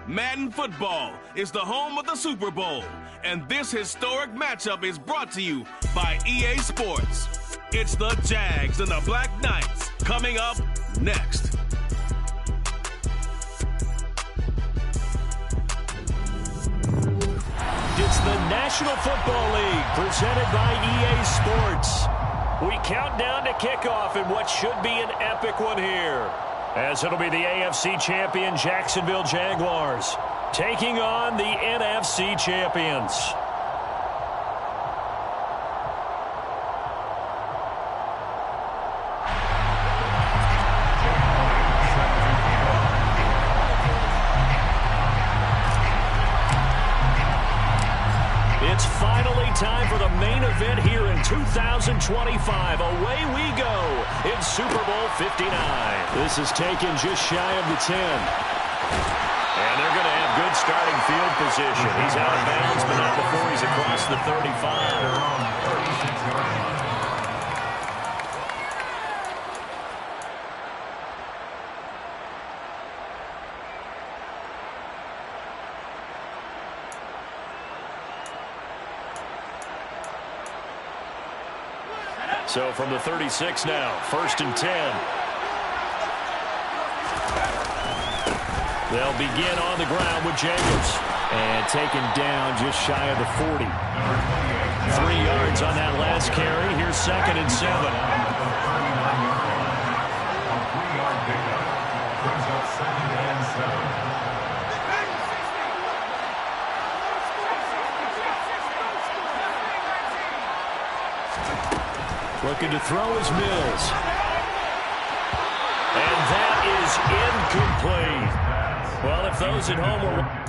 Madden football is the home of the Super Bowl, and this historic matchup is brought to you by EA Sports. It's the Jags and the Black Knights coming up next. It's the National Football League presented by EA Sports. We count down to kickoff in what should be an epic one here, as it'll be the AFC champion Jacksonville Jaguars taking on the NFC champions. It's finally time for the main event here in 2025. Away we go in Super Bowl 59. This is taken just shy of the 10. And they're going to have good starting field position. He's out of bounds, but not before he's across the 35. So from the 36 now, 1st and 10. They'll begin on the ground with Jacobs. And taken down just shy of the 40. 3 yards on that last carry. Here's 2nd and 7. Looking to throw is Mills. And that is incomplete. Well, if those at home were...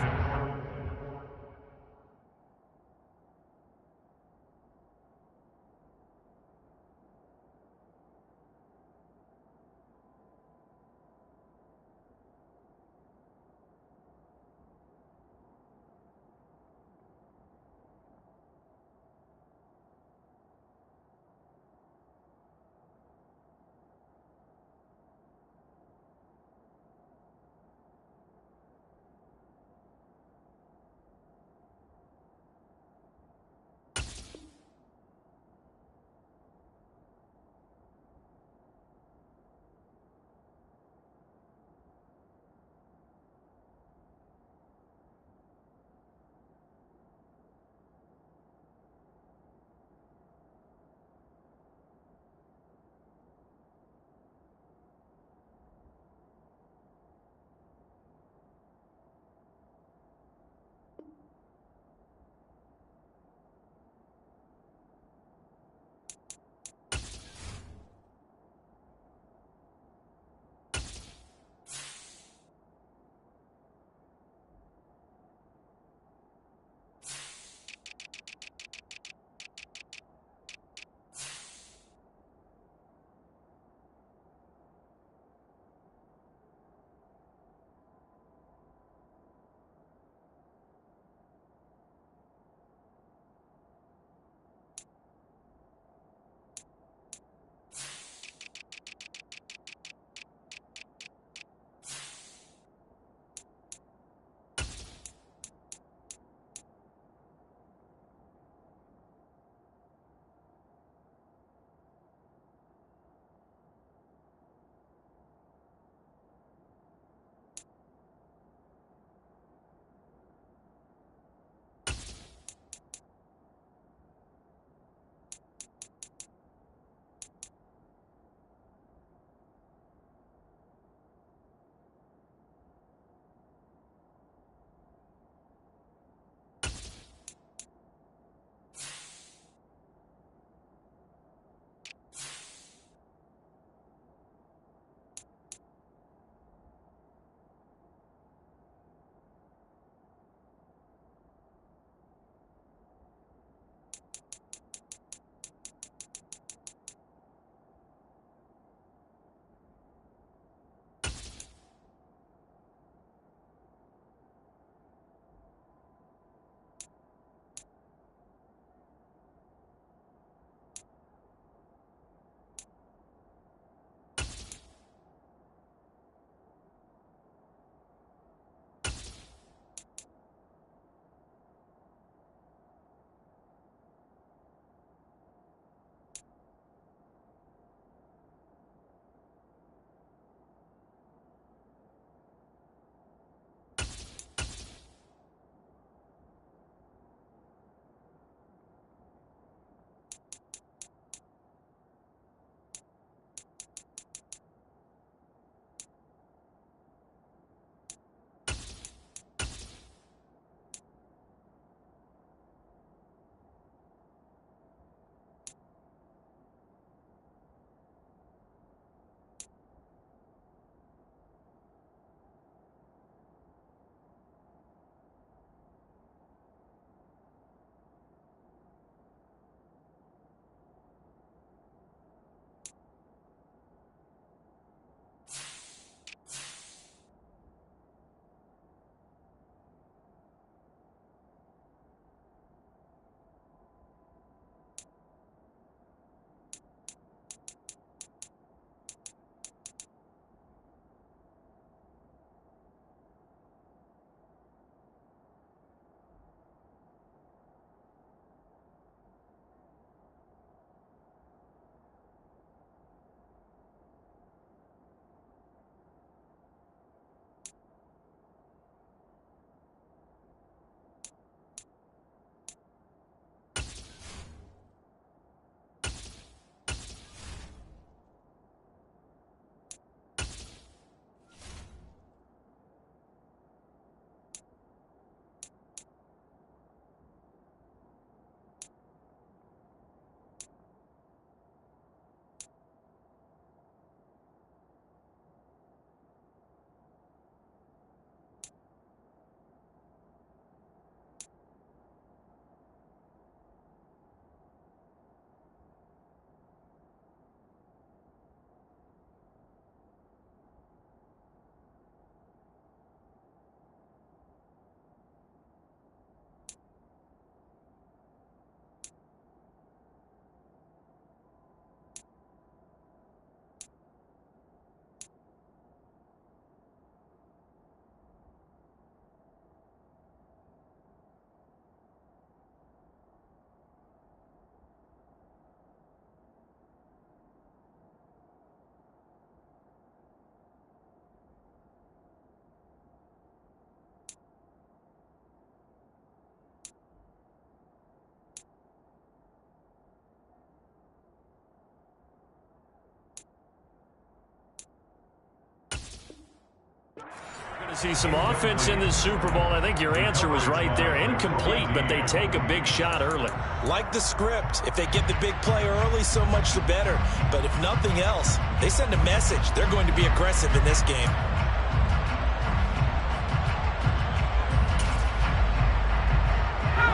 See some offense in this Super Bowl. I think your answer was right there. Incomplete, but they take a big shot early. Like the script. If they get the big play early, so much the better. But if nothing else, they send a message. They're going to be aggressive in this game.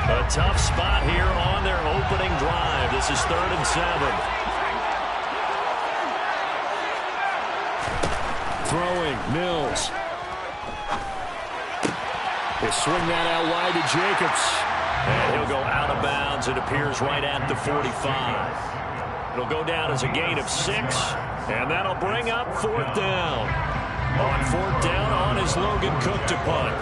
A tough spot here on their opening drive. This is 3rd and 7. Throwing, Mills. They swing that out wide to Jacobs. And he'll go out of bounds. It appears right at the 45. It'll go down as a gain of 6. And that'll bring up 4th down. On 4th down, on is Logan Cook to punt.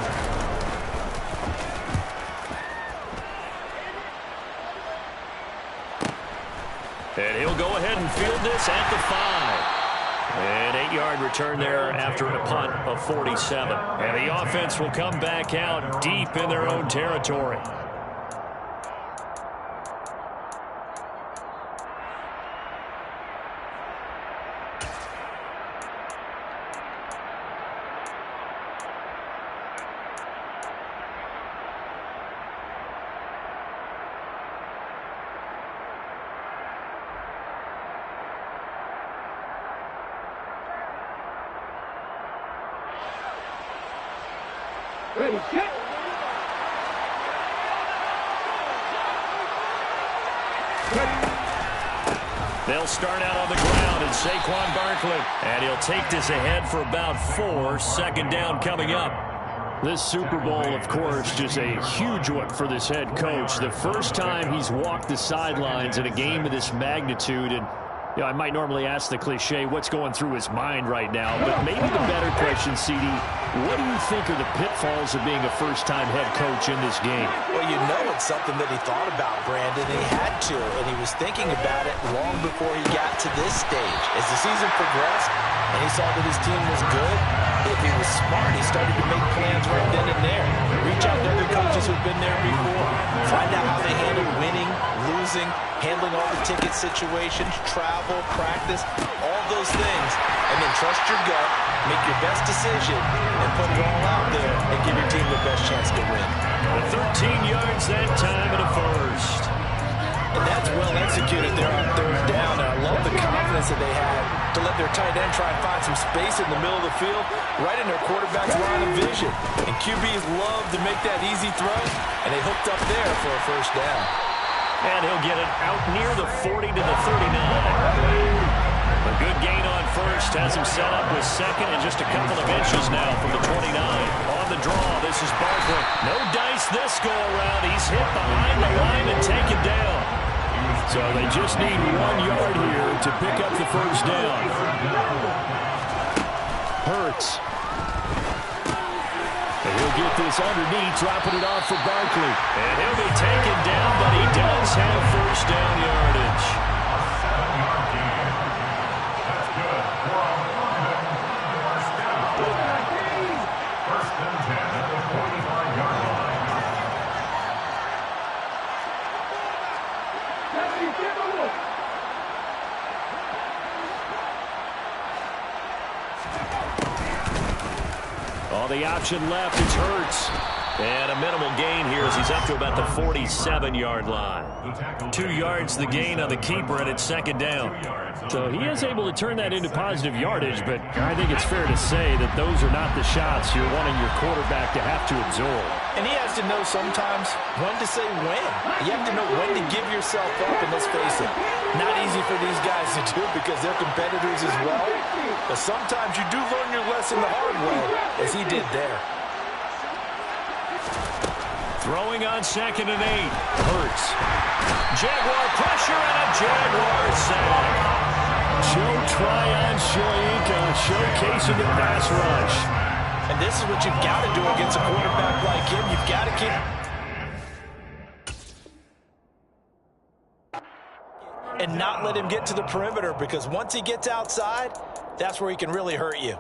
And he'll go ahead and field this at the 5. An 8-yard return there after a punt of 47. And the offense will come back out deep in their own territory. Ready, set. They'll start out on the ground, and Saquon Barkley. And he'll take this ahead for about 4. 2nd down coming up. This Super Bowl, of course, just a huge one for this head coach. The first time he's walked the sidelines in a game of this magnitude. And you know, I might normally ask the cliche, what's going through his mind right now? But maybe the better question, CD, what do you think are the pitfalls of being a first-time head coach in this game? Well, you know it's something that he thought about, Brandon. He had to, and he was thinking about it long before he got to this stage. As the season progressed and he saw that his team was good, if he was smart, he started to make plans right then and there. Reach out to other coaches who've been there before. Find out how they handle winning, losing, handling all the ticket situations, travel, practice, all those things. And then trust your gut, make your best decision, and put it all out there and give your team the best chance to win. 13 yards that time and a first. And that's well executed there on 3rd down. And I love the confidence that they had to let their tight end try and find some space in the middle of the field, right in their quarterback's line of vision. And QBs love to make that easy throw, and they hooked up there for a 1st down. And he'll get it out near the 40 to the 39. A good gain on 1st has him set up with 2nd and just a couple of inches now from the 29. On the draw, this is Barkley. No dice this go-around. He's hit behind the line and taken down. So they just need 1 yard here to pick up the 1st down. Hurts. And he'll get this underneath, dropping it off for Barkley. And he'll be taken down, but he does have 1st down yardage. All the option left is Hurts. And a minimal gain here as he's up to about the 47-yard line. 2 yards the gain on the keeper, and it's 2nd down. So he is able to turn that into positive yardage, but I think it's fair to say that those are not the shots you're wanting your quarterback to have to absorb. And he has to know sometimes when to say when. You have to know when to give yourself up, and let's face it, not easy for these guys to do because they're competitors as well. But sometimes you do learn your lesson the hard way, as he did there. Throwing on 2nd and 8. Hurts. Jaguar pressure and a Jaguar sack. Joe Tryon Shoyinka showcasing the pass rush. And this is what you've got to do against a quarterback like him. You've got to keep... and not let him get to the perimeter, because once he gets outside, that's where he can really hurt you.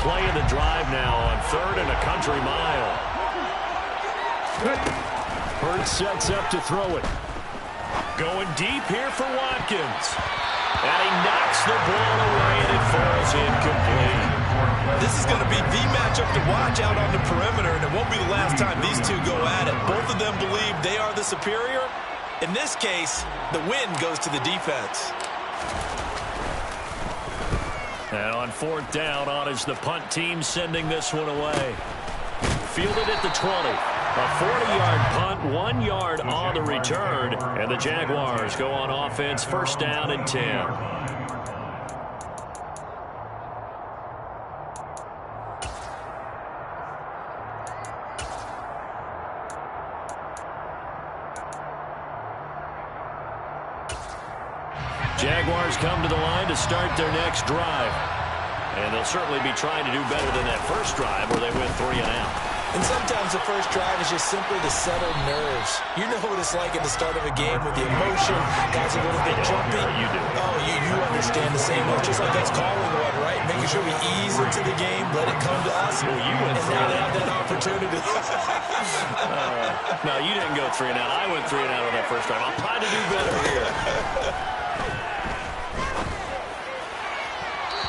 play of the drive now on 3rd and a country mile. Hurts sets up to throw it. Going deep here for Watkins. And he knocks the ball away, and it falls incomplete. This is going to be the matchup to watch out on the perimeter, and it won't be the last time these two go at it. Both of them believe they are the superior. In this case, the win goes to the defense. And on 4th down, on is the punt team sending this one away. Fielded at the 20. A 40-yard punt, 1 yard on the return. And the Jaguars go on offense, 1st down and 10. Jaguars come to the line to start their next drive. And they'll certainly be trying to do better than that first drive where they went 3 and out. And sometimes the first drive is just simply to settle nerves. You know what it's like at the start of a game with the emotion. Guys a little bit jumpy. You do. Oh, you understand the same. It's just like us calling one, right? Making sure we ease into the game, let it come to us. Well, you went and now they have that opportunity. No, you didn't go 3 and out. I went 3 and out on that first drive. I'll try to do better here.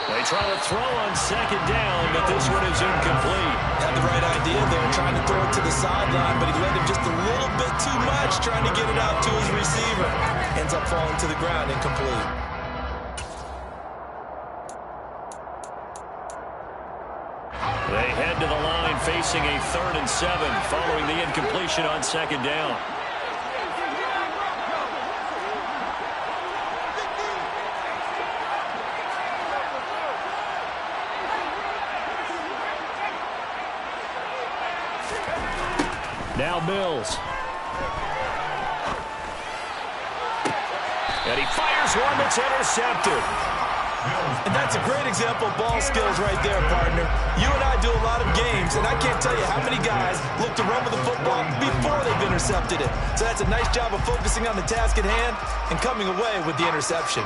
They try to throw on 2nd down, but this one is incomplete. Had the right idea there, trying to throw it to the sideline, but he let him just a little bit too much, trying to get it out to his receiver. Ends up falling to the ground, incomplete. They head to the line facing a 3rd and 7 following the incompletion on 2nd down. Now Mills. And he fires one that's intercepted. And that's a great example of ball skills right there, partner. You and I do a lot of games, and I can't tell you how many guys look to run with the football before they've intercepted it. So that's a nice job of focusing on the task at hand and coming away with the interception.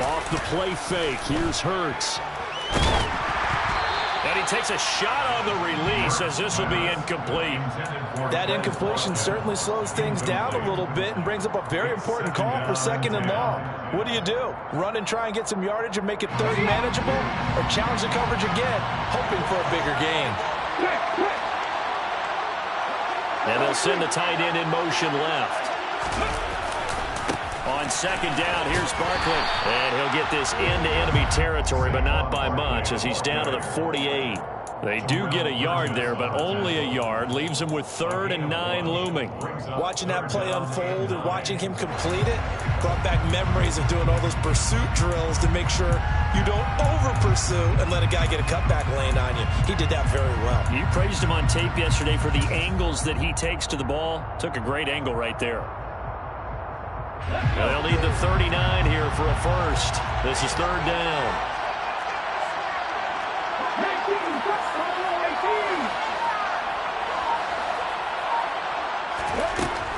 Off the play fake, here's Hurts. And he takes a shot on the release as this will be incomplete. That incompletion certainly slows things down a little bit and brings up a very important call for 2nd and long. What do? Run and try and get some yardage and make it 3rd manageable? Or challenge the coverage again, hoping for a bigger gain? And they'll send the tight end in motion left. On 2nd down, here's Barkley. And he'll get this into enemy territory, but not by much as he's down to the 48. They do get a yard there, but only a yard. Leaves him with 3rd and 9 looming. Watching that play unfold and watching him complete it brought back memories of doing all those pursuit drills to make sure you don't over-pursue and let a guy get a cutback lane on you. He did that very well. You praised him on tape yesterday for the angles that he takes to the ball. Took a great angle right there. They'll need the 39 here for a first. This is 3rd down.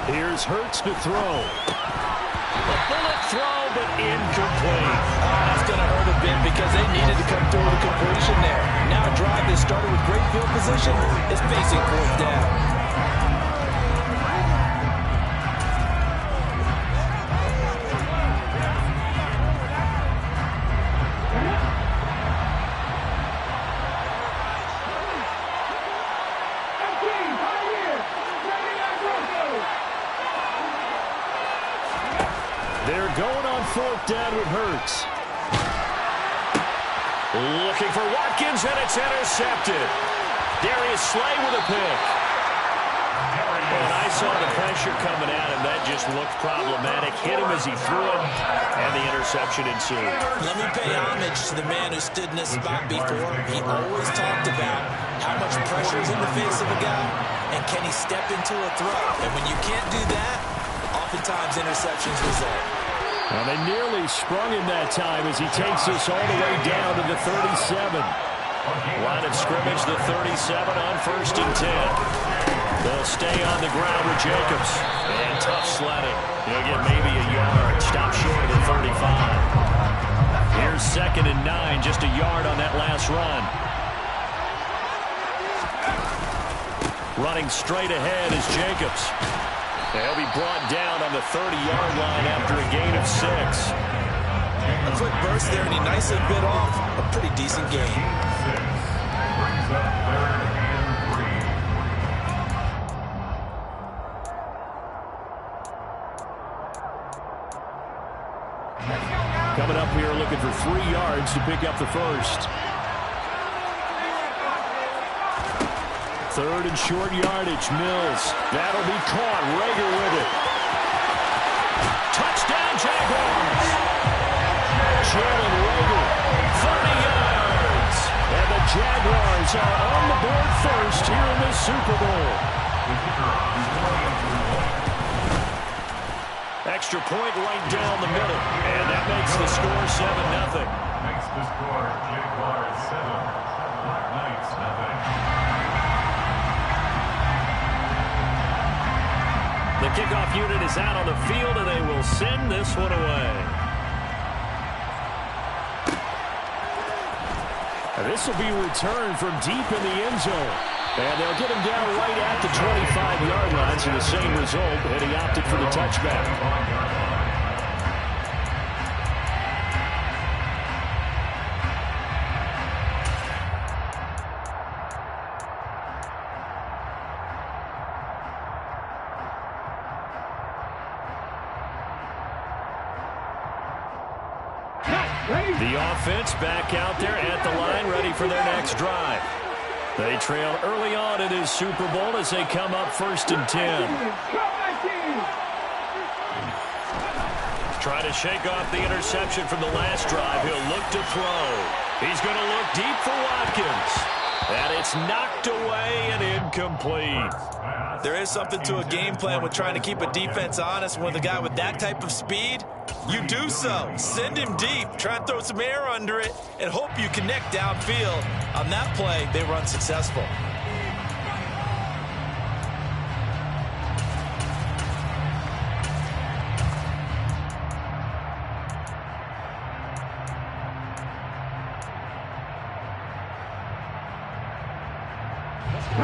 Here's Hurts to throw. A bullet throw, but incomplete. That's going to hurt a bit because they needed to come through with a completion there. Now a drive that started with great field position is facing 4th down. They're going on 4th down with Hurts. Looking for Watkins, and it's intercepted. Darius Slay with a pick. And I saw the pressure coming at him. That just looked problematic. Hit him as he threw it, and the interception ensued. Let me pay homage to the man who stood in this spot before. He always talked about how much pressure is in the face of a guy, and can he step into a throw. And when you can't do that, oftentimes interceptions result. Well, they nearly sprung him that time as he takes us all the way down to the 37. Line of scrimmage, the 37 on 1st and 10. They'll stay on the ground with Jacobs. And tough sledding. He'll get maybe a yard. Stop short of the 35. Here's 2nd and 9, just a yard on that last run. Running straight ahead is Jacobs. He'll be brought down on the 30-yard line after a gain of 6. A quick burst there, and he nicely bit off a pretty decent gain. Coming up here looking for 3 yards to pick up the first. 3rd and short yardage, Mills. That'll be caught. Rager with it. Touchdown, Jaguars. Jalen Rager, 30 yards. And the Jaguars are on the board first here in the Super Bowl. Extra point right down the middle. And that makes the score 7-0. Makes the score Jaguars 7, Black Knights 0. The kickoff unit is out on the field, and they will send this one away. This will be returned from deep in the end zone. And they'll get him down right at the 25-yard line, so the same result, and he opted for the touchback. The offense back out there at the line, ready for their next drive. They trail early on in this Super Bowl as they come up 1st and 10. Try to shake off the interception from the last drive. He'll look to throw. He's going to look deep for Watkins. And it's knocked away and incomplete. There is something to a game plan with trying to keep a defense honest. With a guy with that type of speed, you do so. Send him deep. Try and throw some air under it and hope you connect downfield. On that play, they were unsuccessful.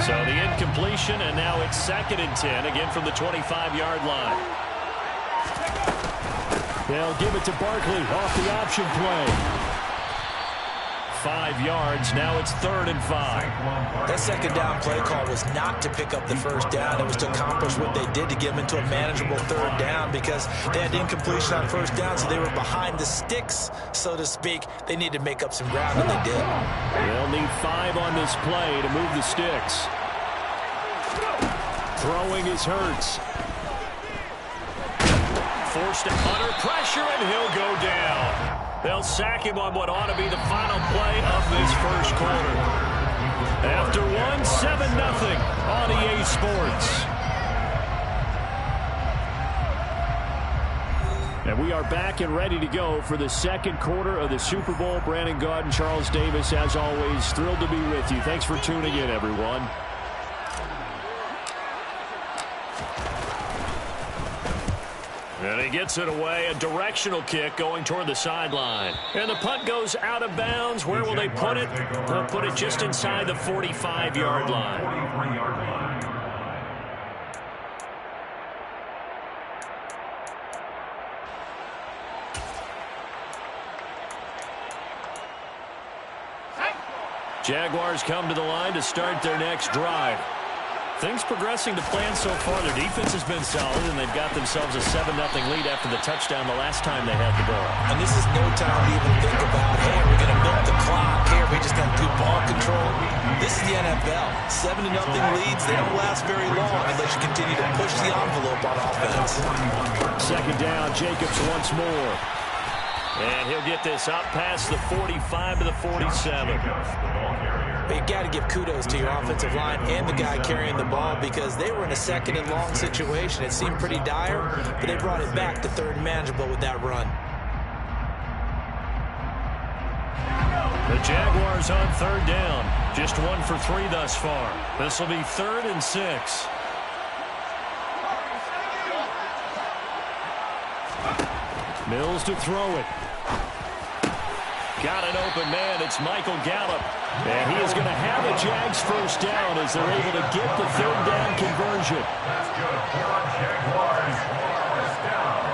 So the incompletion, and now it's 2nd and 10, again from the 25-yard line. They'll give it to Barkley off the option play. 5 yards, now it's 3rd and 5. That 2nd down play call was not to pick up the 1st down. It was to accomplish what they did to get them into a manageable 3rd down because they had incompletion on 1st down, so they were behind the sticks, so to speak. They needed to make up some ground, and they did. They'll need 5 on this play to move the sticks. Throwing is Hurts. Forced under pressure, and he'll go down. They'll sack him on what ought to be the final play of this first quarter. After one, 7-0 on EA Sports. And we are back and ready to go for the 2nd quarter of the Super Bowl. Brandon Gaudin, Charles Davis, as always, thrilled to be with you. Thanks for tuning in, everyone. And he gets it away, a directional kick going toward the sideline. And the punt goes out of bounds. Where will they put it? They'll put it just inside the 45-yard line. Jaguars come to the line to start their next drive. Things progressing to plan so far. Their defense has been solid, and they've got themselves a 7-0 lead after the touchdown the last time they had the ball. And this is no time to even think about, hey, we're going to milk the clock. Here, we just got to do ball control. This is the NFL. 7-0 leads, they don't last very long unless you continue to push the envelope on offense. 2nd down, Jacobs once more. And he'll get this up past the 45 to the 47. But you got to give kudos to your offensive line and the guy carrying the ball because they were in a second and long situation. It seemed pretty dire, but they brought it back to third and manageable with that run. The Jaguars on third down. Just 1 for 3 thus far. This will be 3rd and 6. Mills to throw it. Got an open man. It's Michael Gallup. And he is going to have the Jags first down as they're able to get the third down conversion. That's good for the Jaguars. First down.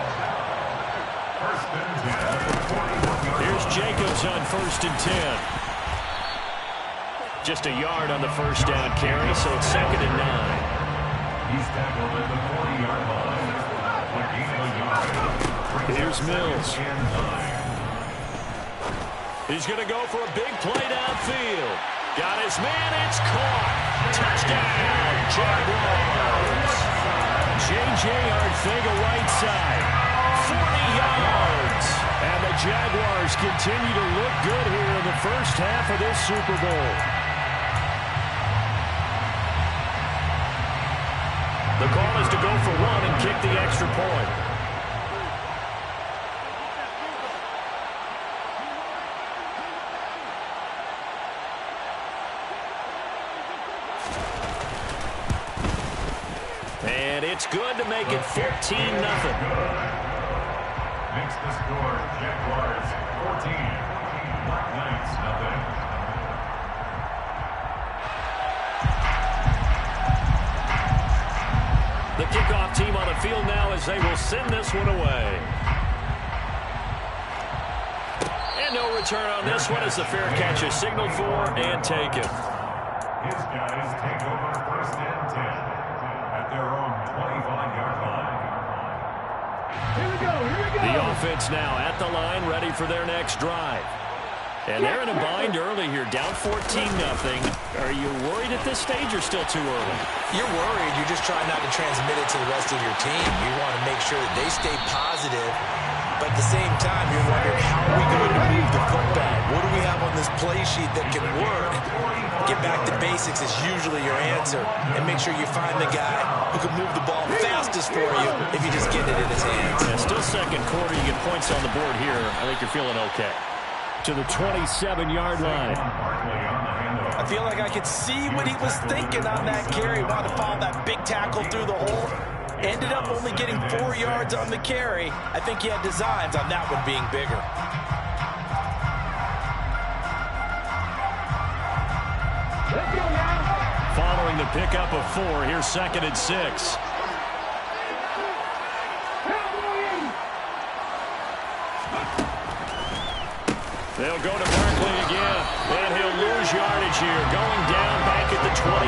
First and 10. Here's Jacobs on 1st and 10. Just a yard on the first down carry, so it's 2nd and 9. He's tackled at the 40-yard line. Here's Mills. He's going to go for a big play downfield. Got his man. It's caught. Touchdown, Jaguars. J.J. Arcega right side. 40 yards. And the Jaguars continue to look good here in the first half of this Super Bowl. The call is to go for 1 and kick the extra point. And it's good to make it 14-0. Makes the score Jaguars 14, Black Knights nothing. The kickoff team on the field now as they will send this one away. And no return on this one as the fair catch is signaled for and taken. His guys take over 1st and 10 at their own 25-yard line. Here we go. The offense now at the line, ready for their next drive. And they're in a bind early here, down 14-0. Are you worried at this stage or still too early? You're worried. You're just trying not to transmit it to the rest of your team. You want to make sure that they stay positive. But at the same time, you're wondering, how are we going to move the football? What do we have on this play sheet that can work? Get back to basics is usually your answer. And make sure you find the guy who can move the ball fastest for you if you just get it in his hands. Yeah, still second quarter. You get points on the board here. I think you're feeling okay. To the 27-yard line. I feel like I could see what he was thinking on that carry. Wanted to follow that big tackle through the hole. Ended up only getting 4 yards on the carry. I think he had designs on that one being bigger. Let's go now. Following the pickup of 4, here's 2nd and 6. They'll go to Barkley again, and he'll lose yardage here, going down back at the 28.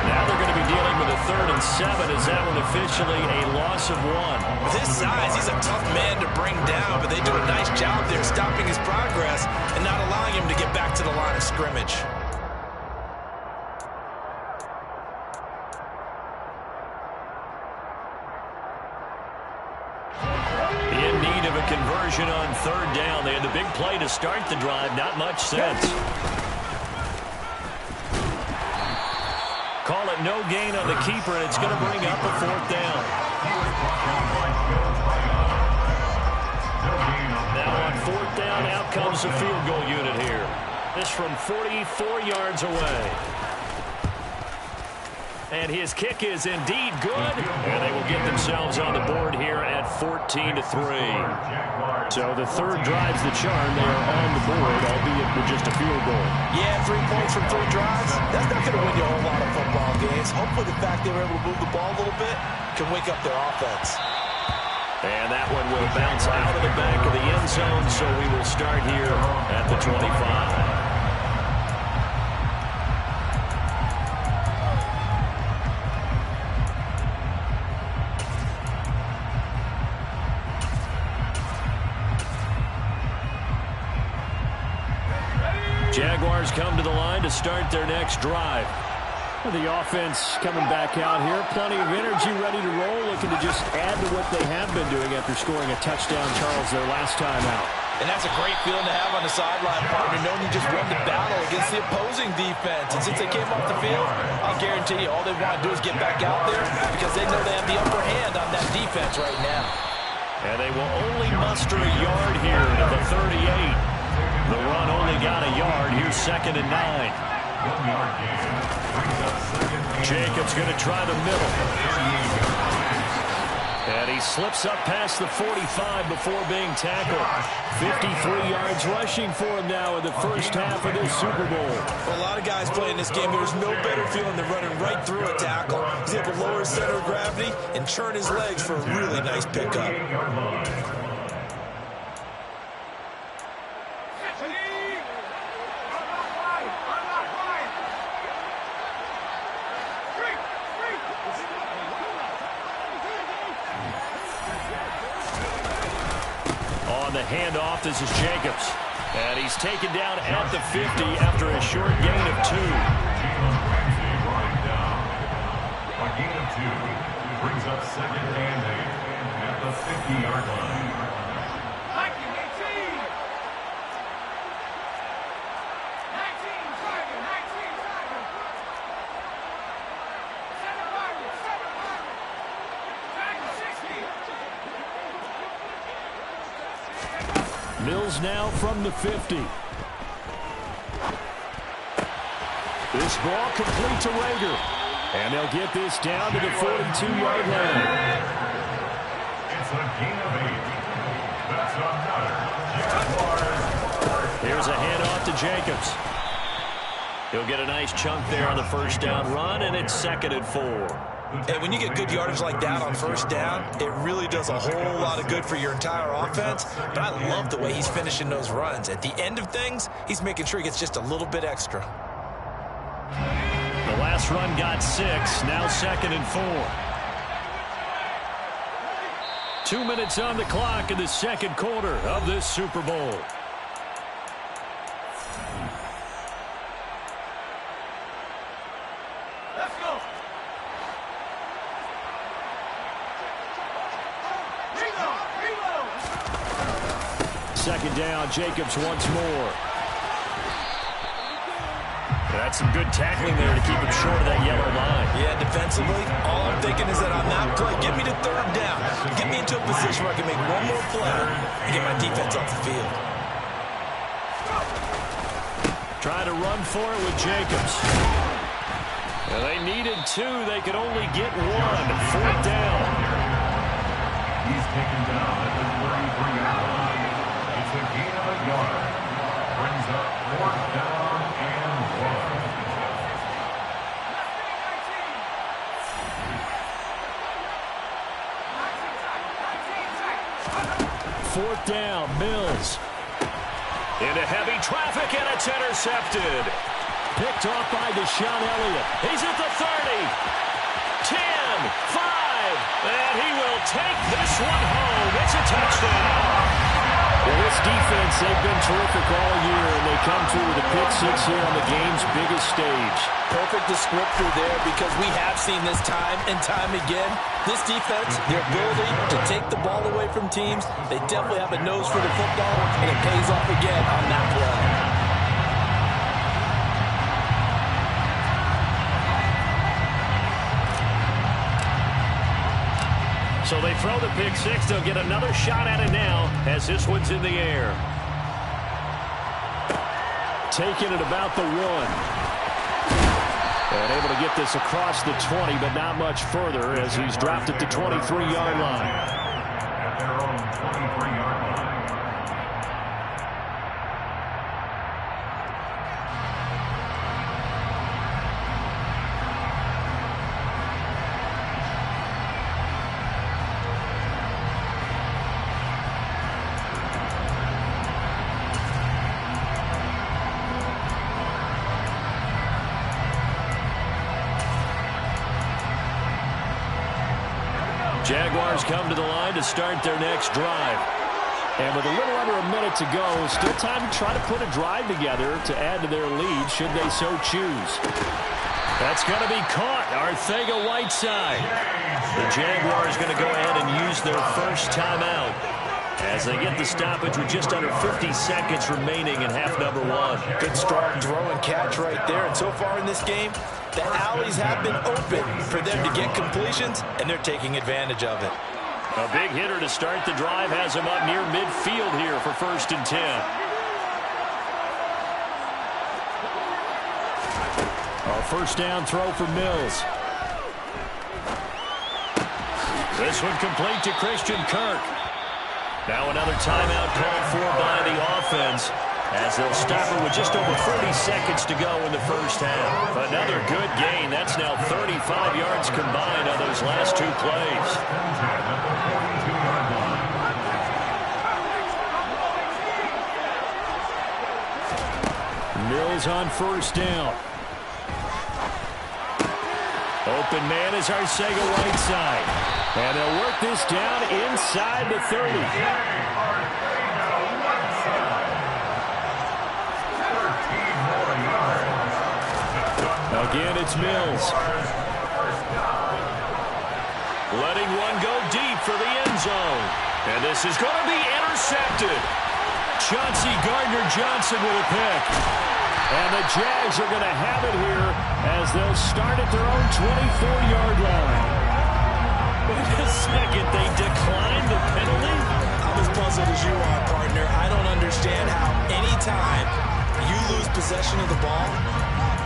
Now they're going to be dealing with a 3rd and 7. Is that one officially a loss of 1? With his size, he's a tough man to bring down, but they do a nice job there stopping his progress and not allowing him to get back to the line of scrimmage. Conversion on 3rd down. They had the big play to start the drive. Not much sense. Call it no gain on the keeper, and it's going to bring up a 4th down. Now on 4th down, out comes the field goal unit here. This from 44 yards away. And his kick is indeed good. And they will get themselves on the board here at 14-3. So the 3rd drives the charm. They are on the board, albeit with just a field goal. Yeah, 3 points from 3 drives. That's not going to win you a whole lot of football games. Hopefully the fact they were able to move the ball a little bit can wake up their offense. And that one will bounce out of the back of the end zone. So we will start here at the 25. Jaguars come to the line to start their next drive. The offense coming back out here. Plenty of energy, ready to roll, looking to just add to what they have been doing after scoring a touchdown, Charles, their last time out. And that's a great feeling to have on the sideline, partner, knowing you just won the battle against the opposing defense. And since they came off the field, I'll guarantee you all they want to do is get back out there because they know they have the upper hand on that defense right now. And they will only muster a yard here to the 38. The run only got a yard. Here's 2nd and 9. 1 yard gain. Brings up 2nd. Jacobs going to try the middle. And he slips up past the 45 before being tackled. 53 yards rushing for him now in the first half of this Super Bowl. For a lot of guys playing this game, there's no better feeling than running right through a tackle. He's able to lower his center of gravity and turn his legs for a really nice pickup. The handoff, this is Jacobs. And he's taken down at the 50 after a short gain of 2. A gain of 2 brings up 2nd and 8 at the 50-yard line. Mills now from the 50. This ball complete to Rager. And they'll get this down to the 42-yard line. It's a gain of 8. That's another Jaguars. Here's a handoff to Jacobs. He'll get a nice chunk there on the first down run, and it's 2nd and 4. And when you get good yardage like that on first down, it really does a whole lot of good for your entire offense. But I love the way he's finishing those runs. At the end of things, he's making sure he gets just a little bit extra. The last run got 6, now 2nd and 4. 2 minutes on the clock in the second quarter of this Super Bowl. Second down, Jacobs once more. That's some good tackling there to keep him short of that yellow line. Yeah, defensively, all I'm thinking is that on that play, get me to 3rd down. Get me into a position where I can make one more play and get my defense off the field. Try to run for it with Jacobs. And they needed 2. They could only get 1. 4th down. He's taken down at the 33-yard line. It's a gain of a yard. Brings up 4th down and 1. 4th down, Mills. Into heavy traffic, and it's intercepted. Picked off by Deshaun Elliott. He's at the 30. 10, 5, and he will take this one home. It's a touchdown. Well, this defense, they've been terrific all year, and they come through with a pick-6 here on the game's biggest stage. Perfect descriptor there because we have seen this time and time again. This defense, their ability to take the ball away from teams, they definitely have a nose for the football, and it pays off again on that play. So they throw the pick-6. They'll get another shot at it now as this one's in the air. Taking it about the 1. And able to get this across the 20, but not much further as he's dropped at the 23-yard line. At their own 23-yard line. Jaguars come to the line to start their next drive. And with a little under a minute to go, still time to try to put a drive together to add to their lead should they so choose. That's going to be caught. Arcega-Whiteside. The Jaguars going to go ahead and use their first timeout. as they get the stoppage with just under 50 seconds remaining in half number one. Good strong throw and catch right there. And so far in this game, the alleys have been open for them to get completions, and they're taking advantage of it. A big hitter to start the drive has him up near midfield here for 1st and 10. A first down throw for Mills. This one complete to Christian Kirk. Now another timeout called for by the offense, as they'll stop it with just over 40 seconds to go in the first half. Another good gain. That's now 35 yards combined on those last two plays. Mills on first down. Open man is Arcega right side. And they'll work this down inside the 30. Again, it's Mills. Letting one go deep for the end zone. And this is going to be intercepted. Chauncey Gardner-Johnson with a pick. And the Jags are going to have it here as they'll start at their own 24-yard line. Wait a second, they declined the penalty? I'm as puzzled as you are, partner. I don't understand how anytime you lose possession of the ball,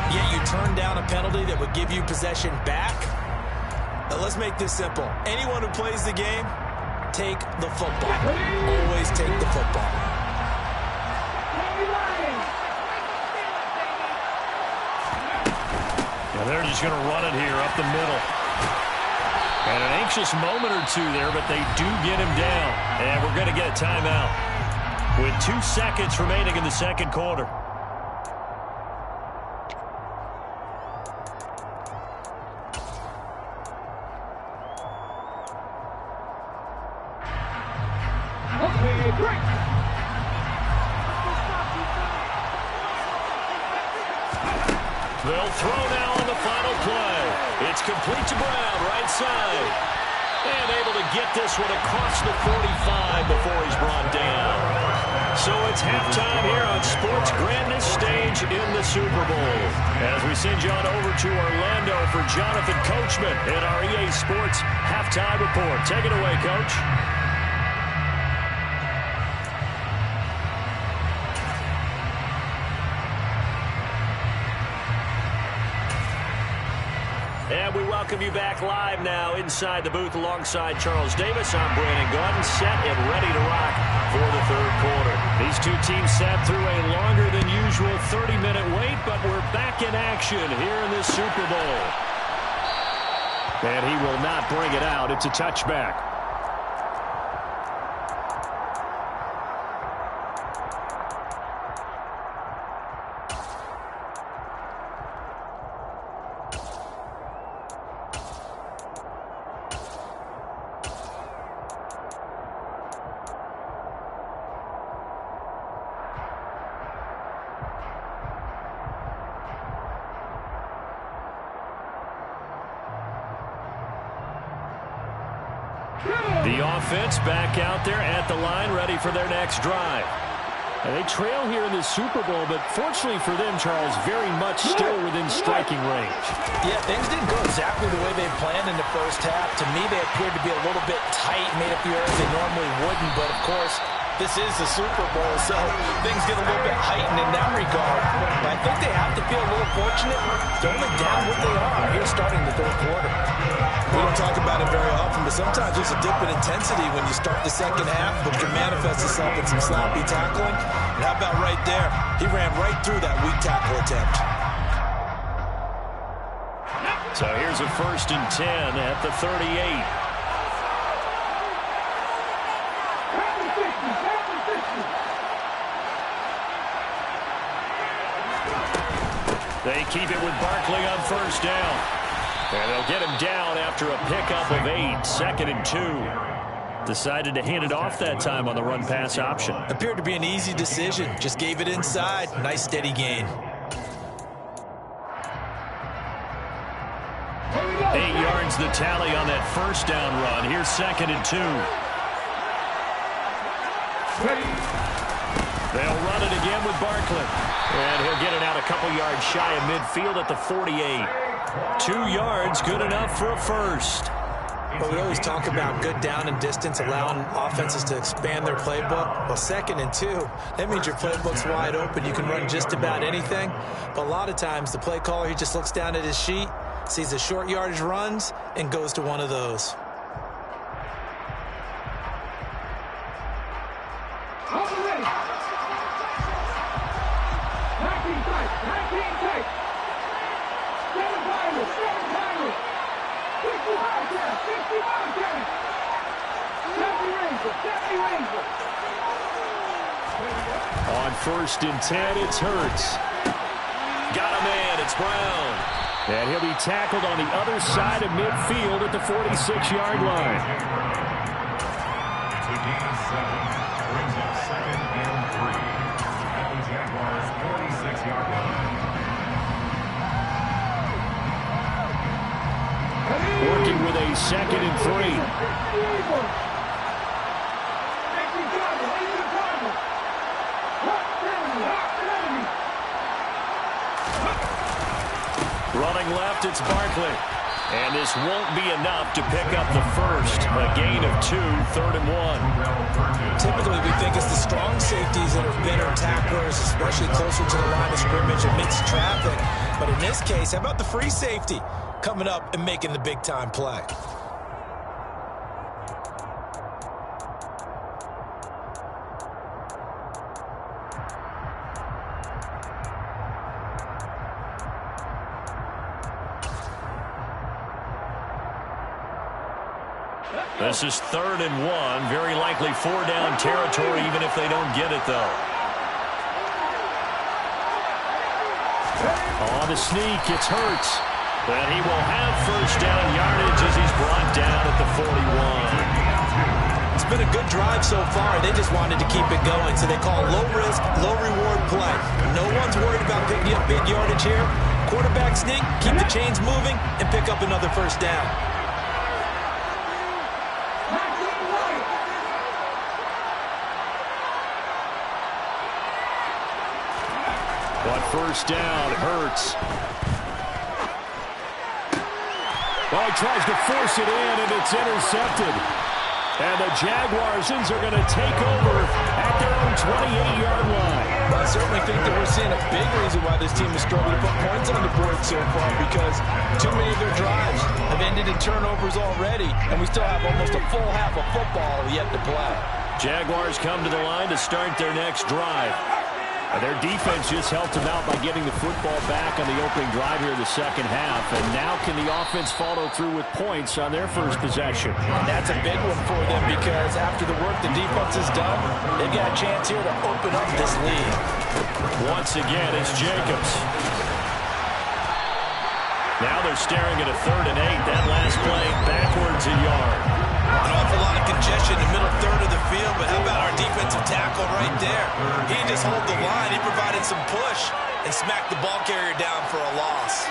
yet you turn down a penalty that would give you possession back. Now let's make this simple. Anyone who plays the game, take the football. Always take the football. Now they're just going to run it here up the middle. And an anxious moment or two there, but they do get him down. And we're going to get a timeout with 2 seconds remaining in the second quarter. They'll throw now on the final play. It's complete to Brown, right side. And able to get this one across the 45 before he's brought down. So it's halftime here on Sports' grandest stage in the Super Bowl. As we send you on over to Orlando for Jonathan Coachman in our EA Sports Halftime Report. Take it away, Coach. And we welcome you back live now inside the booth alongside Charles Davis. I'm Brandon Gordon, set and ready to rock for the third quarter. These two teams sat through a longer than usual 30-minute wait, but we're back in action here in this Super Bowl. And he will not bring it out. It's a touchback. The offense back out there at the line, ready for their next drive. And they trail here in the Super Bowl, but fortunately for them, Charles, very much still within striking range. Yeah, things didn't go exactly the way they planned in the first half. To me, they appeared to be a little bit tight, made up the areas they normally wouldn't. But, of course, this is the Super Bowl, so things get a little bit heightened in that regard. But I think they have to feel a little fortunate. They're only down what they are here starting the third quarter. We don't talk about it very often, but sometimes there's a dip in intensity when you start the second half, which can manifest itself in some sloppy tackling. And how about right there? He ran right through that weak tackle attempt. So here's a 1st and 10 at the 38. They keep it with Barkley on first down. And they'll get him down after a pickup of 8, 2nd and 2. Decided to hand it off that time on the run-pass option. Appeared to be an easy decision. Just gave it inside. Nice steady gain. 8 yards the tally on that first down run. Here's 2nd and 2. with Barkley. And he'll get it out a couple yards shy of midfield at the 48. 2 yards, good enough for a first. Well, we always talk about good down and distance, allowing offenses to expand their playbook. Well, 2nd and 2, that means your playbook's wide open. You can run just about anything. But a lot of times, the play caller, he just looks down at his sheet, sees the short yardage runs, and goes to one of those. On 1st and 10, it's Hurts. Got a man, it's Brown. And he'll be tackled on the other side of midfield at the 46-yard line. It's a gain of 7. Brings up 2nd and 3 at the Jaguars' 46-yard line. Working with a 2nd and 3. Running left, it's Barkley. And this won't be enough to pick up the first. A gain of 2, 3rd and 1. Typically, we think it's the strong safeties that are better tacklers, especially closer to the line of scrimmage amidst traffic. But in this case, how about the free safety coming up and making the big-time play? This is 3rd and 1. Very likely 4-down territory, even if they don't get it, though. On the sneak, it's Hurts. And he will have 1st down yardage as he's brought down at the 41. It's been a good drive so far. They just wanted to keep it going, so they call low-risk, low-reward play. No one's worried about picking up big yardage here. Quarterback sneak, keep the chains moving, and pick up another 1st down. On 1st down, Hurts. Well, he tries to force it in, and it's intercepted. And the Jaguars are going to take over at their own 28-yard line. Well, I certainly think that we're seeing a big reason why this team has struggled to put points on the board so far, because too many of their drives have ended in turnovers already, and we still have almost a full half of football yet to play. Jaguars come to the line to start their next drive. Their defense just helped them out by getting the football back on the opening drive here in the 2nd half. And now can the offense follow through with points on their first possession? And that's a big one for them, because after the work the defense has done, they've got a chance here to open up this lead. Once again, it's Jacobs. Now they're staring at a 3rd and 8. That last play backwards a yard. An awful lot of congestion in the middle 3rd of the field, but how about our defensive tackle right there? He didn't just hold the line, he provided some push and smacked the ball carrier down for a loss.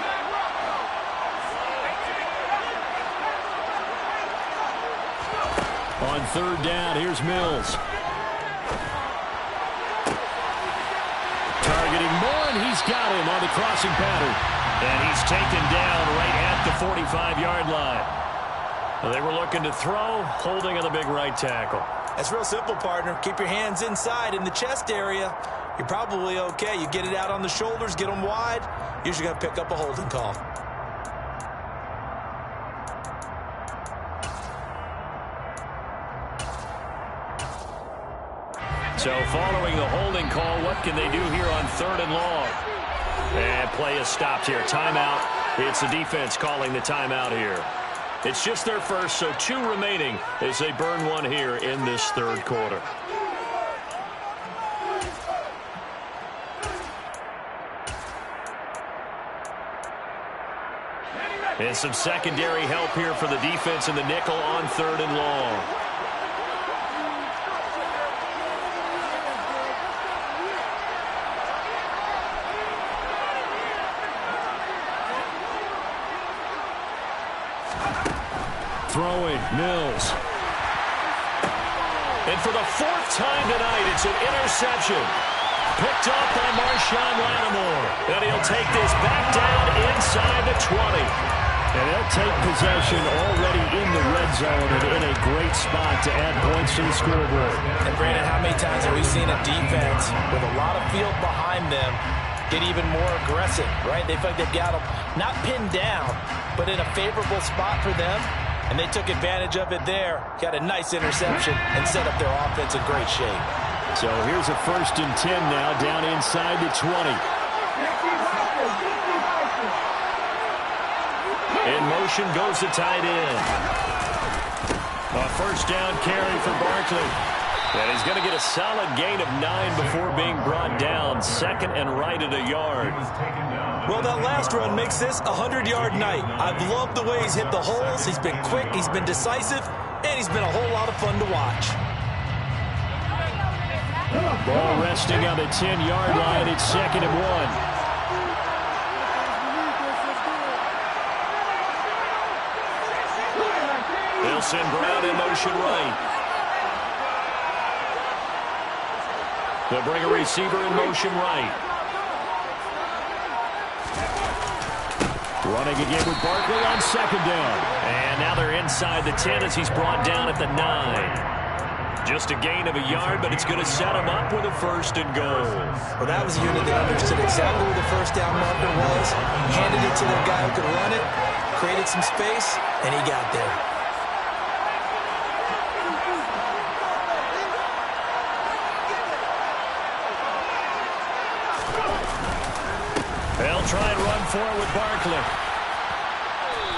On 3rd down, here's Mills. Targeting Moore, and he's got him on the crossing pattern. And he's taken down right at the 45-yard line. They were looking to throw, holding on the big right tackle. That's real simple, partner. Keep your hands inside in the chest area. You're probably okay. You get it out on the shoulders, get them wide. Usually going to pick up a holding call. So following the holding call, what can they do here on 3rd and long? And play is stopped here. Timeout. It's the defense calling the timeout here. It's just their first, so 2 remaining as they burn one here in this 3rd quarter. And some secondary help here for the defense in the nickel on 3rd and long. Throwing, Mills. And for the 4th time tonight, it's an interception. picked off by Marshawn Lattimore. And he'll take this back down inside the 20. And they'll take possession already in the red zone and in a great spot to add points to the scoreboard. And Brandon, how many times have we seen a defense with a lot of field behind them get even more aggressive, right? They feel like they've got them not pinned down, but in a favorable spot for them. And they took advantage of it there. Got a nice interception and set up their offense in great shape. So here's a 1st and 10 now down inside the 20. In motion goes the tight end. A 1st down carry for Barkley. And he's going to get a solid gain of 9 before being brought down. 2nd and right at a yard. Well, that last run makes this a 100-yard night. I've loved the way he's hit the holes. He's been quick, he's been decisive, and he's been a whole lot of fun to watch. Ball resting on the 10-yard line. It's 2nd and 1. They'll send Brown in motion right. They'll bring a receiver in motion right. Running again with Barkley on 2nd down. And now they're inside the 10 as he's brought down at the 9. Just a gain of a yard, but it's going to set him up with a 1st and goal. Well, that was a unit that understood exactly where the 1st down marker was, handed it to their guy who could run it, created some space, and he got there. They'll try and run for it with Barkley.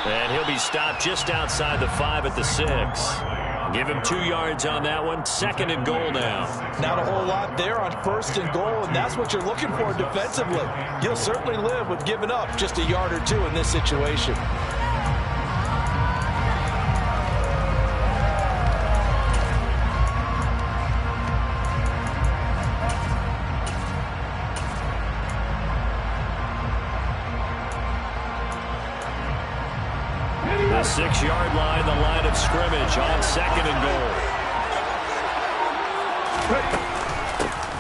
And he'll be stopped just outside the 5 at the 6. Give him 2 yards on that one. 2nd and goal now. Not a whole lot there on 1st and goal, and that's what you're looking for defensively. You'll certainly live with giving up just a yard or 2 in this situation. The 6-yard line, the line of scrimmage on 2nd and goal.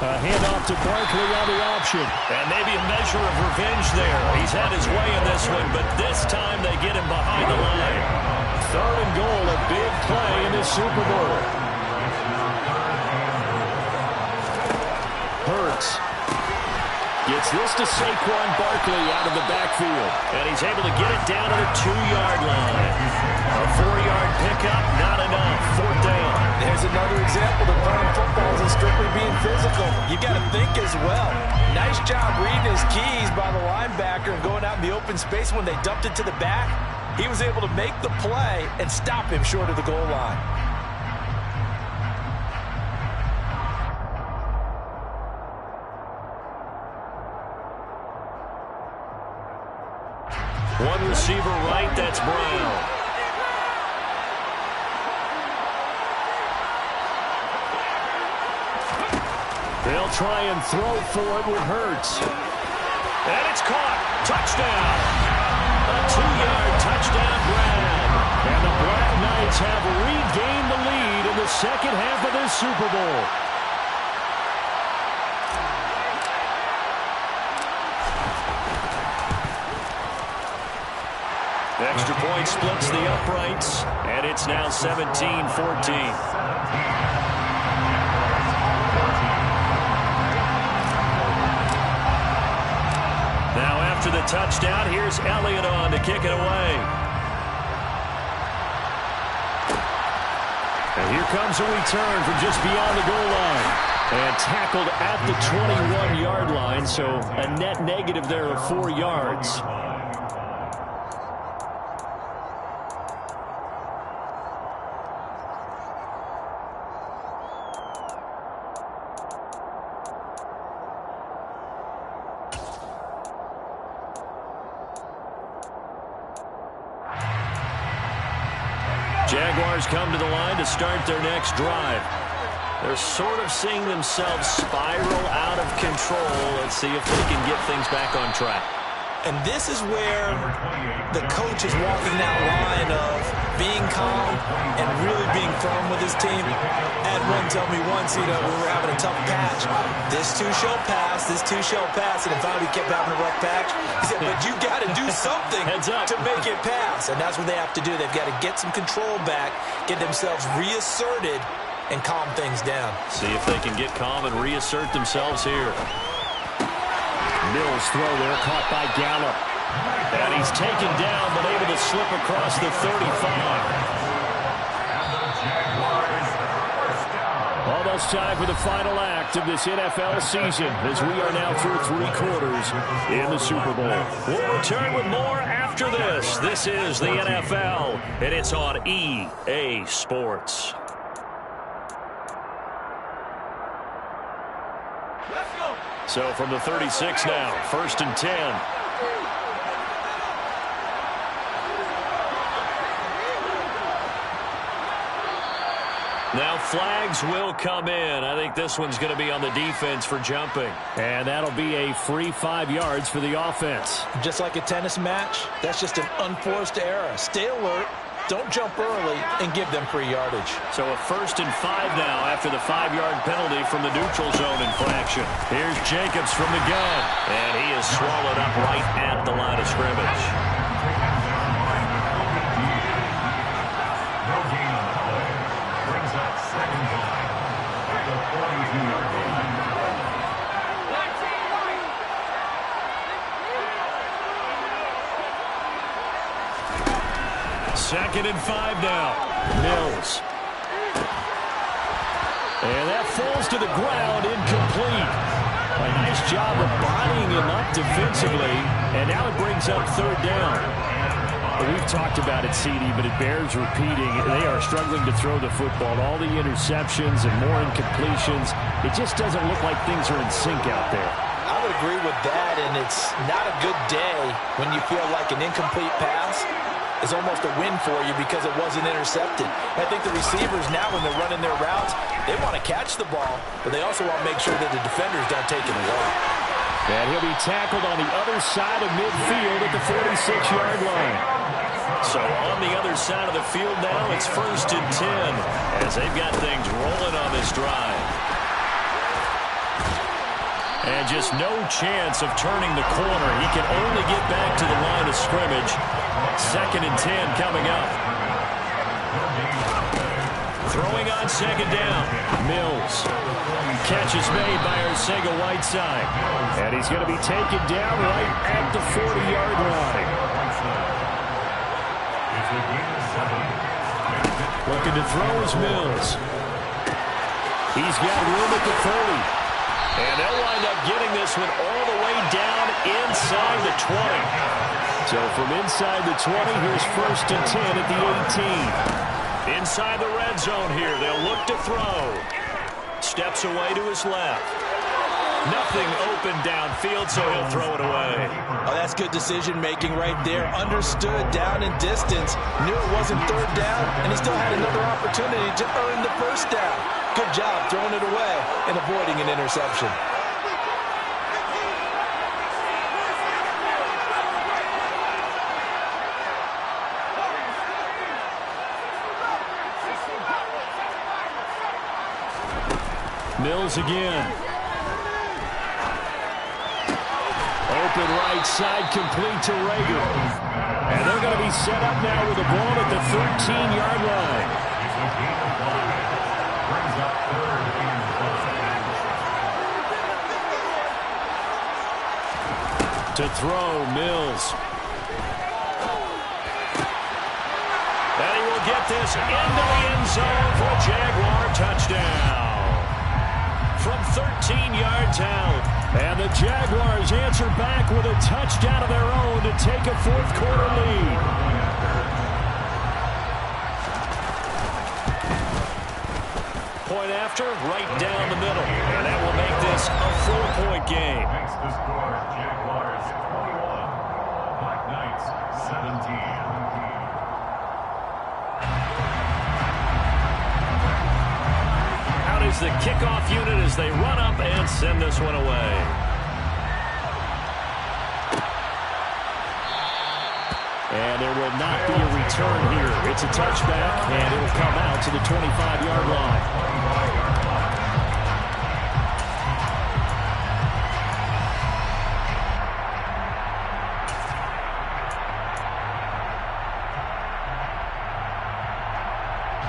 A handoff to Barkley on the option. And maybe a measure of revenge there. He's had his way in this one, but this time they get him behind the line. 3rd and goal, a big play in the Super Bowl. Hurts gets this to Saquon Barkley out of the backfield. And he's able to get it down to the 2-yard line. A 4-yard pickup, not enough. 4th down. There's another example that playing football isn't strictly being physical. You got to think as well. Nice job reading his keys by the linebacker and going out in the open space when they dumped it to the back. He was able to make the play and stop him short of the goal line. One receiver right, that's Brown. They'll try and throw for it with Hurts. And it's caught. Touchdown. A 2-yard touchdown grab. And the Black Knights have regained the lead in the 2nd half of this Super Bowl. Extra point splits the uprights, and it's now 17-14. Now after the touchdown, here's Elliott on to kick it away. And here comes a return from just beyond the goal line. And tackled at the 21-yard line, so a net negative there of 4 yards. Jaguars come to the line to start their next drive. They're sort of seeing themselves spiral out of control. Let's see if they can get things back on track. And this is where the coach is walking that line of being calm and really being firm with his team. I had one tell me once, we were having a tough patch. This too shall pass, this too shall pass. And finally we kept having a rough patch. He said, but you got to do something to make it pass. And that's what they have to do. They've got to get some control back, get themselves reasserted, and calm things down. See if they can get calm and reassert themselves here. Mills throw there, caught by Gallup. And he's taken down, but able to slip across the 35. Almost time for the final act of this NFL season as we are now through 3 quarters in the Super Bowl. We'll return with more after this. This is the NFL, and it's on EA Sports. So from the 36 now, 1st and 10. Now flags will come in. I think this one's going to be on the defense for jumping. And that'll be a free 5 yards for the offense. Just like a tennis match, that's just an unforced error. Stay alert. Don't jump early and give them free yardage. So a 1st and 5 now after the 5-yard penalty from the neutral zone infraction. Here's Jacobs from the gun. And he is swallowed up right at the line of scrimmage. No gain on the play. Brings up 2nd down at the 42-yard line. 2nd and 5 now. Mills. And that falls to the ground, incomplete. A nice job of bodying him up defensively. And now it brings up 3rd down. We've talked about it, CD, but it bears repeating. They are struggling to throw the football. All the interceptions and more incompletions. It just doesn't look like things are in sync out there. I would agree with that, and it's not a good day when you feel like an incomplete pass is almost a win for you because it wasn't intercepted. I think the receivers now, when they're running their routes, they want to catch the ball, but they also want to make sure that the defenders don't take it away. And he'll be tackled on the other side of midfield at the 46-yard line. So on the other side of the field now, it's 1st and 10 as they've got things rolling on this drive. And just no chance of turning the corner. He can only get back to the line of scrimmage. 2nd and 10 coming up. Throwing on 2nd down. Mills. Catch is made by Arcega-Whiteside. And he's going to be taken down right at the 40-yard line. Looking to throw is Mills. He's got room at the 30. And they'll wind up getting this one all the way down inside the 20. So from inside the 20, here's 1st and 10 at the 18. Inside the red zone here, they'll look to throw. Steps away to his left. Nothing open downfield, so he'll throw it away. Oh, that's good decision-making right there. Understood down in distance. Knew it wasn't 3rd down, and he still had another opportunity to earn the 1st down. Good job throwing it away and avoiding an interception. Mills again. Open right side, complete to Rager. And they're going to be set up now with the ball at the 13-yard line. Brings up 3rd and 12. To throw, Mills. And he will get this into the end zone for a Jaguar touchdown. From 13 yards out. And the Jaguars answer back with a touchdown of their own to take a 4th quarter lead. Point after, right down the middle. And that will make this a 4-point game. Makes the score Jaguars 21, Black Knights 17. Out is the kickoff unit as they run up and send this one away. and there will not be a return here. It's a touchback, and it will come out to the 25-yard line.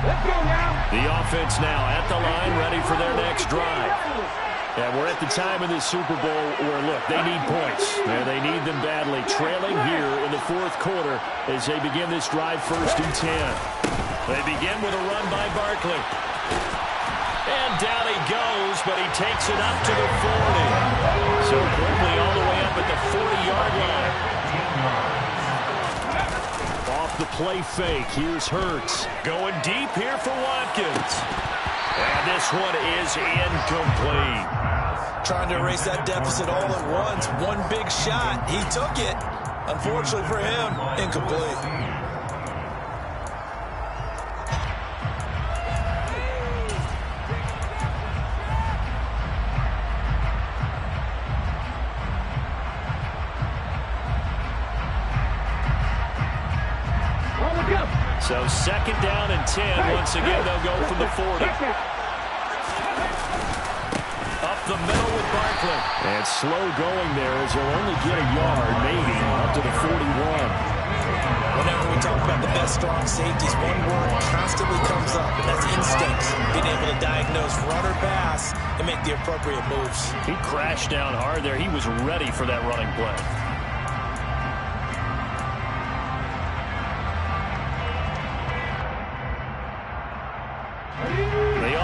Let's go now. The offense now at the line, ready for their next drive. And we're at the time in this Super Bowl where, look, they need points. And they need them badly. Trailing here in the fourth quarter as they begin this drive, 1st and 10. They begin with a run by Barkley. And down he goes, but he takes it up to the 40. So quickly all the way up at the 40-yard line. Off the play fake, here's Hurts. Going deep here for Watkins. And this one is incomplete. Trying to erase that deficit all at once. One big shot. He took it. Unfortunately for him, incomplete. So 2nd down and 10. Once again, they'll go from the 40. Up the middle with Barkley. And slow going there as they'll only get a yard, maybe, up to the 41. Whenever we talk about the best strong safeties, one word constantly comes up, and that's instincts. Being able to diagnose run or pass and make the appropriate moves. He crashed down hard there. He was ready for that running play.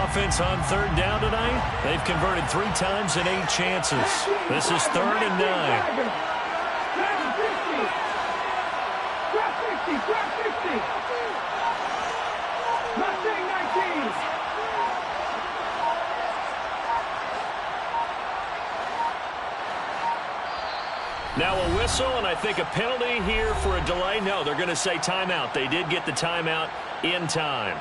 Offense on 3rd down tonight. They've converted 3 times in 8 chances. This is 3rd and 9. Now a whistle, and I think a penalty here for a delay. No, they're going to say timeout. They did get the timeout in time.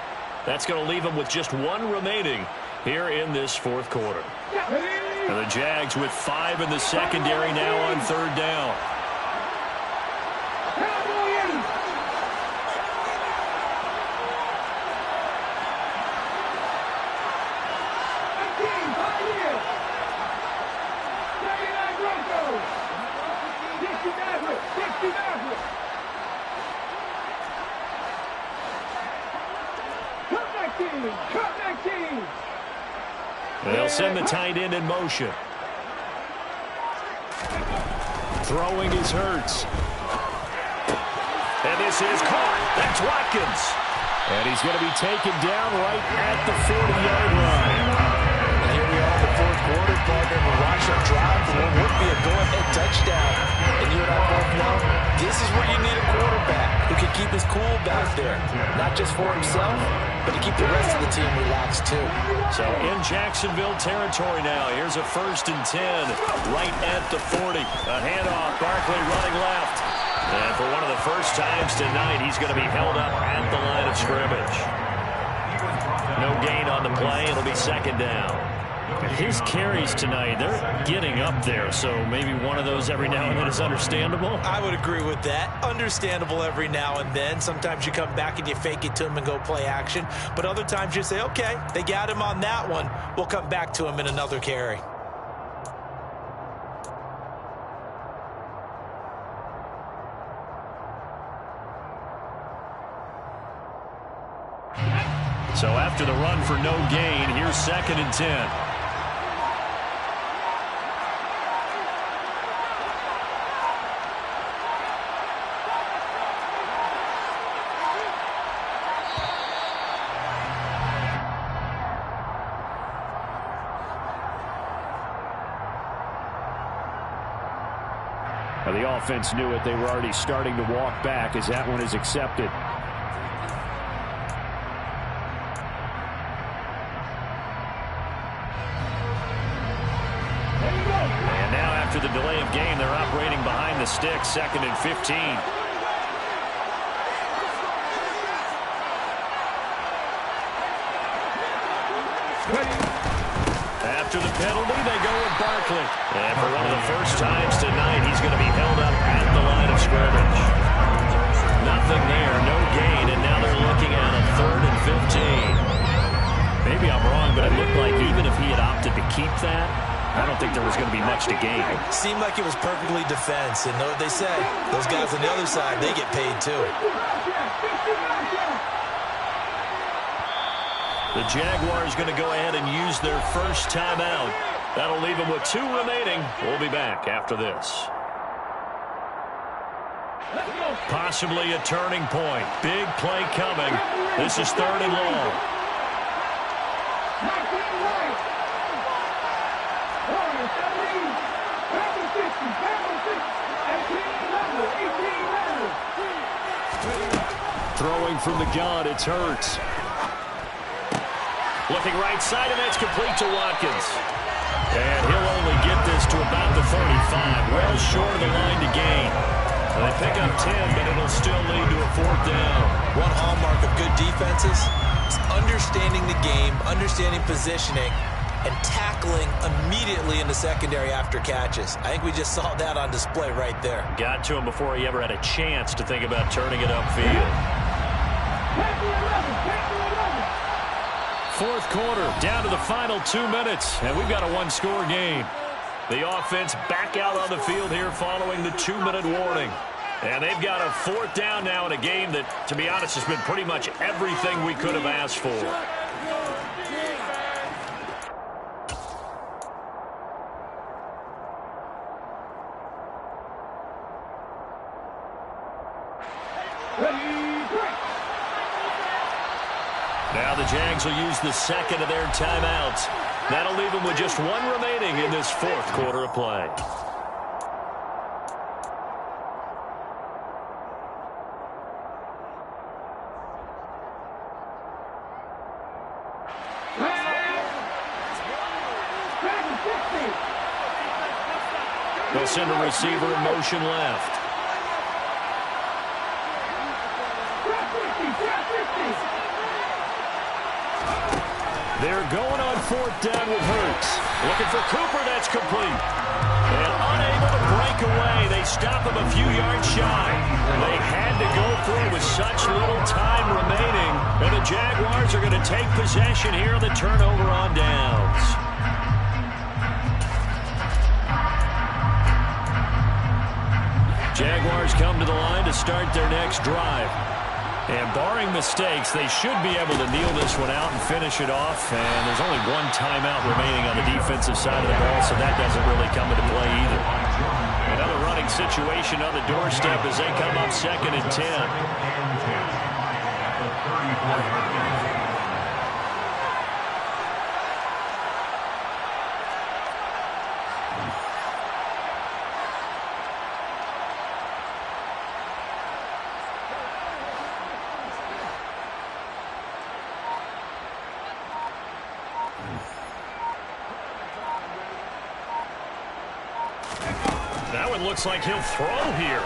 That's going to leave them with just 1 remaining here in this 4th quarter. And the Jags with 5 in the secondary now on 3rd down. They'll send the tight end in motion. Throwing is Hurts. And this is caught. That's Watkins. And he's going to be taken down right at the 40-yard line. And here we are in the 4th quarter, partner. We're watching a drive for what would be a go-ahead touchdown. And you and I both know this is where you need a quarterback who can keep his cool back there. Not just for himself, but to keep the rest of the team relaxed too. So in Jacksonville territory now. Here's a 1st and 10 right at the 40. A handoff. Barkley running left. And for one of the first times tonight, he's going to be held up at the line of scrimmage. No gain on the play. It'll be 2nd down. His carries tonight, they're getting up there, so maybe one of those every now and then is understandable. I would agree with that. Understandable every now and then. Sometimes you come back and you fake it to him and go play action. But other times you say, okay, they got him on that one. We'll come back to him in another carry. So after the run for no gain, here's 2nd and 10. Now the offense knew it. They were already starting to walk back as that one is accepted. And now after the delay of game, they're operating behind the sticks, 2nd and 15. After the penalty, they go with Barkley. And for one of the first times tonight, he's going to be held up at the line of scrimmage. Nothing there, no gain, and now they're looking at a 3rd and 15. Maybe I'm wrong, but it looked like even if he had opted to keep that, I don't think there was going to be much to gain. Seemed like it was perfectly defense, and know what they say. Those guys on the other side, they get paid too. The Jaguars going to go ahead and use their first timeout. That'll leave them with 2 remaining. We'll be back after this. Possibly a turning point. Big play coming. This is 3rd and long. Throwing from the gun, it's Hurts. Looking right side, and that's complete to Watkins. And he'll only get this to about the 35. Well short of the line to gain. They pick up 10, but it'll still lead to a 4th down. One hallmark of good defenses is understanding the game, understanding positioning, and tackling immediately in the secondary after catches. I think we just saw that on display right there. Got to him before he ever had a chance to think about turning it upfield. 4th quarter, down to the final 2 minutes, and we've got a 1-score game. The offense back out on the field here following the 2-minute warning. And they've got a 4th down now in a game that, to be honest, has been pretty much everything we could have asked for. Now the Jags will use the 2nd of their timeouts. That'll leave them with just 1 remaining in this 4th quarter of play. They'll send a receiver in motion left. They're going on 4th down with Hurts. Looking for Cooper, that's complete. And unable to break away. They stop him a few yards shy. They had to go for it with such little time remaining. And the Jaguars are going to take possession here on the turnover on downs. Jaguars come to the line to start their next drive. And barring mistakes, they should be able to kneel this one out and finish it off. And there's only 1 timeout remaining on the defensive side of the ball, so that doesn't really come into play either. Another running situation on the doorstep as they come up 2nd and 10. That one looks like he'll throw here.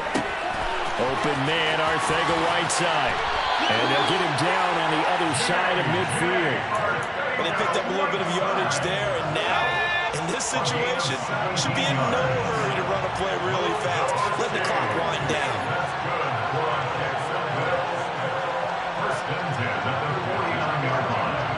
Open man, Arcega-Whiteside. And they'll get him down on the other side of midfield. And they picked up a little bit of yardage there, and now, in this situation, should be in no hurry to run a play really fast. Let the clock wind down. First and 10 at the 49-yard line.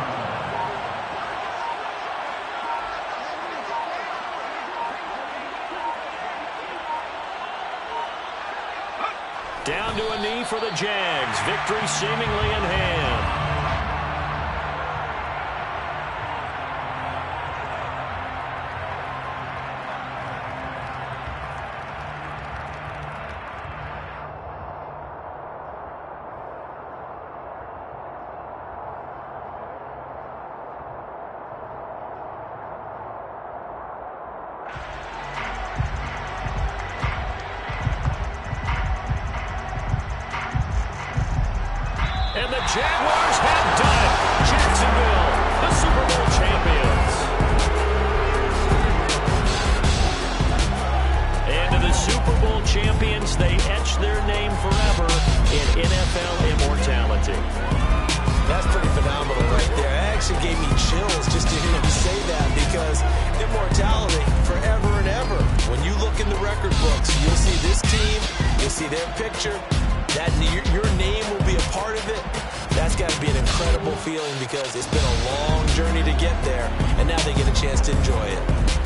Down to a knee for the Jags. Victory seemingly in hand. And the Jaguars have done it. Jacksonville, the Super Bowl champions. And to the Super Bowl champions, they etch their name forever in NFL immortality. That's pretty phenomenal right there. It actually gave me chills just to hear you say that, because immortality forever and ever. When you look in the record books, you'll see this team, you'll see their picture, that your name will be a part of it, that's got to be an incredible feeling because it's been a long journey to get there, and now they get a chance to enjoy it.